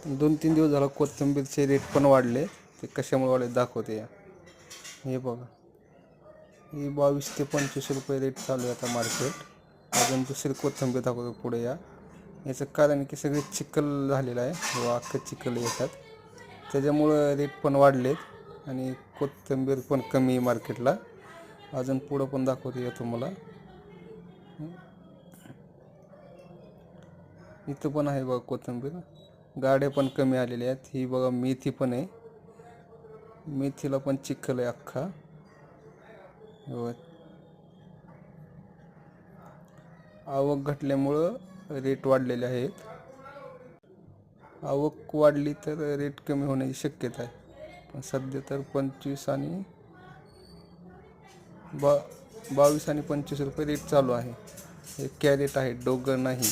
2-3 दिवस झाला कोथिंबीरचे रेट पण वाढले. ते कशामुळे वाढले दाखवते या. हे बघा, ही 22 ते 25 रुपये रेट चालू आहे आता मार्केट. अजून दुसरी कोथिंबीर दाखवतो पुढे या. याचं कारण की सगळे चिखल झालेलं आहे व अख्खं चिखल येतात, त्याच्यामुळं रेट पण वाढलेत आणि कोथिंबीर पण कमी आहे मार्केटला. अजून पुढं पण दाखवते या तुम्हाला. इथं पण आहे बघा कोथिंबीर, गाड्या पण कमी आलेल्या आहेत. ही बघा मेथी पण आहे, मेथीला पण चिखल आहे अख्खा. आवक घटल्यामुळं रेट वाढलेले आहेत. आवक वाढली तर रेट कमी होण्याची शक्यता आहे, पण सध्या तर 22 आणि 22 आणि 25 रुपये रेट चालू आहे. हे कॅरेट आहे, डोगर नाही.